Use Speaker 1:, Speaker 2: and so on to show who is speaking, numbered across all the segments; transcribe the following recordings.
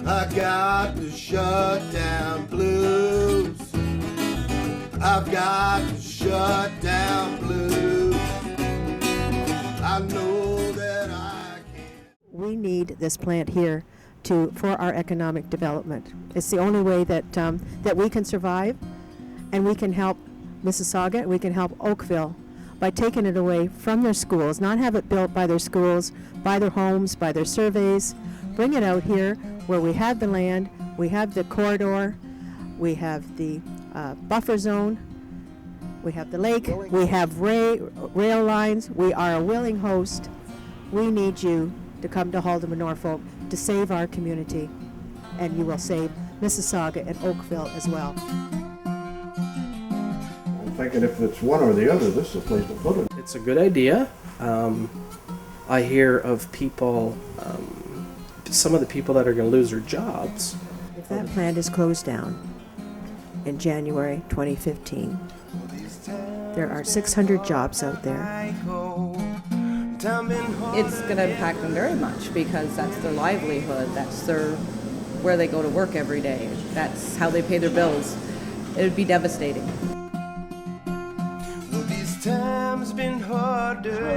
Speaker 1: I got the shutdown blues. I've got the shutdown blues. I know that I can't.
Speaker 2: We need this plant here for our economic development. It's the only way that that we can survive, and we can help Mississauga, we can help Oakville by taking it away from their schools, not have it built by their schools, by their homes, by their surveys. Bring it out here where we have the land, we have the corridor, we have the buffer zone, we have the lake, we have rail lines. We are a willing host. We need you to come to Haldimand, Norfolk, to save our community, and you will save Mississauga and Oakville as well.
Speaker 3: I'm thinking if it's one or the other, this is a place to put it.
Speaker 4: It's a good idea. I hear of people, some of the people that are going to lose their jobs.
Speaker 2: If that plant is closed down in January 2015, there are 600 jobs out there.
Speaker 5: It's going to impact them very much because that's their livelihood. That's where they go to work every day. That's how they pay their bills. It would be devastating.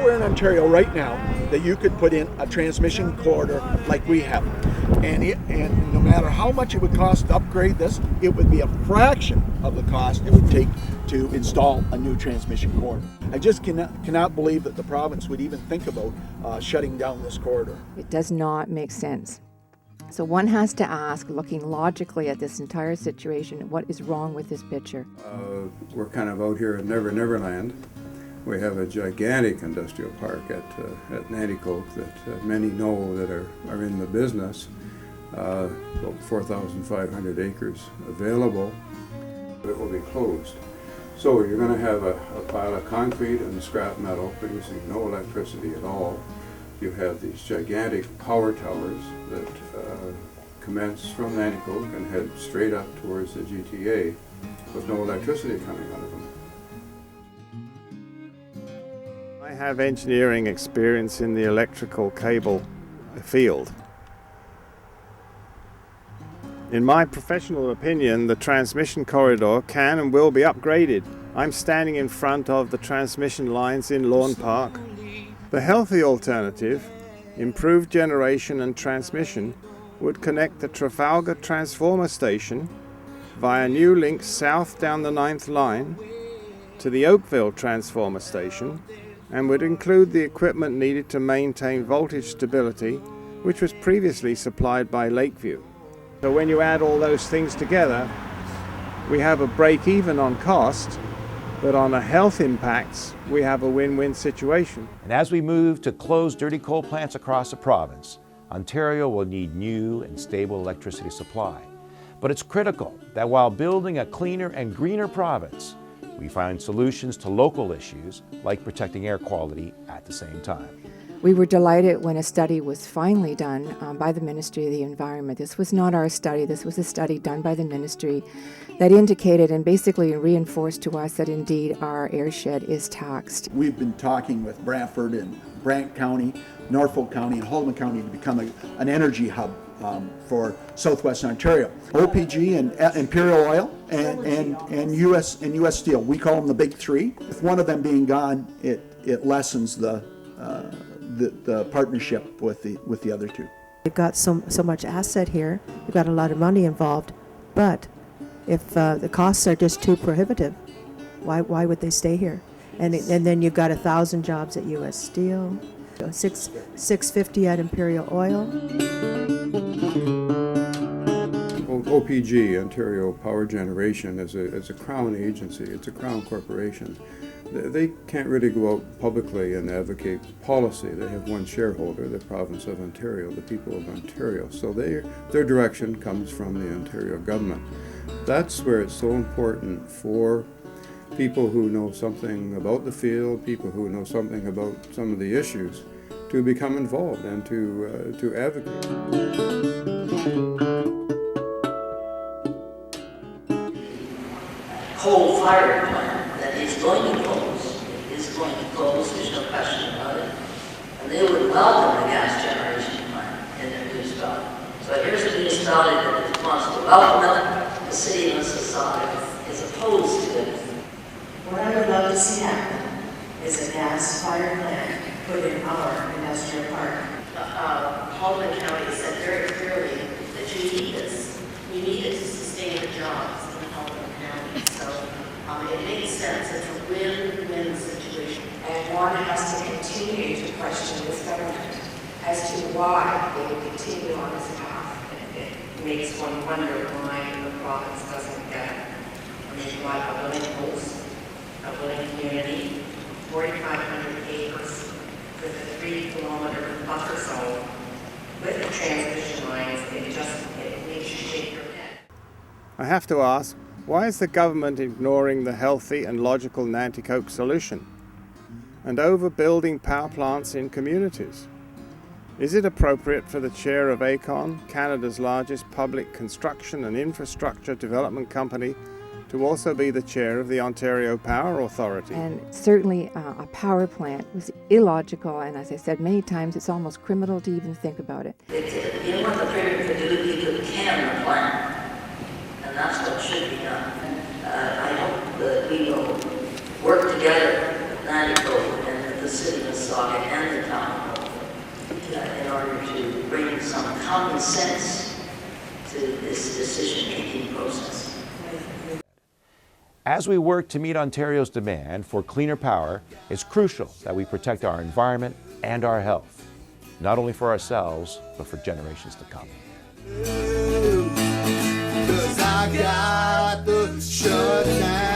Speaker 6: We're in Ontario right now that you could put in a transmission corridor like we have. And no matter how much it would cost to upgrade this, it would be a fraction of the cost it would take to install a new transmission corridor. I just cannot believe that the province would even think about shutting down this corridor.
Speaker 7: It does not make sense. So one has to ask, looking logically at this entire situation, what is wrong with this picture?
Speaker 8: We're kind of out here at Never Land. We have a gigantic industrial park at Nanticoke that many know that are in the business. About 4,500 acres available, but it will be closed. So you're going to have a pile of concrete and scrap metal producing no electricity at all. You have these gigantic power towers that commence from Nanticoke and head straight up towards the GTA with no electricity coming out of them.
Speaker 9: I have engineering experience in the electrical cable field. In my professional opinion, the transmission corridor can and will be upgraded. I'm standing in front of the transmission lines in Lawn Park. The healthy alternative, improved generation and transmission, would connect the Trafalgar Transformer Station via new links south down the 9th line to the Oakville Transformer Station, and would include the equipment needed to maintain voltage stability, which was previously supplied by Lakeview. So when you add all those things together, we have a break even on cost, but on the health impacts, we have a win-win situation.
Speaker 10: And as we move to close dirty coal plants across the province, Ontario will need new and stable electricity supply. But it's critical that while building a cleaner and greener province, we find solutions to local issues like protecting air quality at the same time.
Speaker 7: We were delighted when a study was finally done by the Ministry of the Environment. This was not our study, this was a study done by the Ministry that indicated and basically reinforced to us that indeed our airshed is taxed.
Speaker 3: We've been talking with Brantford and Brant County, Norfolk County, and Haldimand County to become an energy hub for Southwest Ontario. OPG and Imperial Oil and US Steel. We call them the big three. With one of them being gone, it lessens the partnership with the other two.
Speaker 2: We've got so much asset here. We've got a lot of money involved, but if the costs are just too prohibitive, why would they stay here? And then you've got 1,000 jobs at US Steel, 650 at Imperial Oil.
Speaker 8: OPG, Ontario Power Generation, is a Crown agency. It's a Crown corporation. They can't really go out publicly and advocate policy. They have one shareholder, the province of Ontario, the people of Ontario. So their direction comes from the Ontario government. That's where it's so important for people who know something about the field, people who know something about some of the issues, to become involved and to advocate.
Speaker 11: Coal-fired plant that is going to close, there's no question about it. And they would welcome the gas generation plant in their new stock. So here's a new stock. municipality that wants development. The city of Mississauga is opposed to it.
Speaker 12: What I would love to see happen is a gas-fired plant put in our industrial park.
Speaker 13: Haldimand County said very clearly that you need this. You need it to sustain the jobs in Haldimand County. So it makes sense. It's a win-win situation.
Speaker 12: And one has to continue to question this government as to why they would continue on this path. It makes one wonder why the province doesn't get a willing host, a willing community, 4,500 acres with a 3-kilometer buffer zone with the transmission lines. It makes you shake your head.
Speaker 9: I have to ask, why is the government ignoring the healthy and logical Nanticoke solution and overbuilding power plants in communities? Is it appropriate for the chair of ACON, Canada's largest public construction and infrastructure development company, to also be the chair of the Ontario Power Authority?
Speaker 7: And certainly a power plant was illogical, and as I said many times, it's almost criminal to even think about it.
Speaker 11: You know what the Premier could do? He could can the plant. And that's what should be done. I hope that we will work together with Nanticoke and the city of Mississauga and the town in order to bring some common sense to this decision-making process.
Speaker 10: As we work to meet Ontario's demand for cleaner power, it's crucial that we protect our environment and our health, not only for ourselves, but for generations to come.
Speaker 1: 'Cause I got the shut down.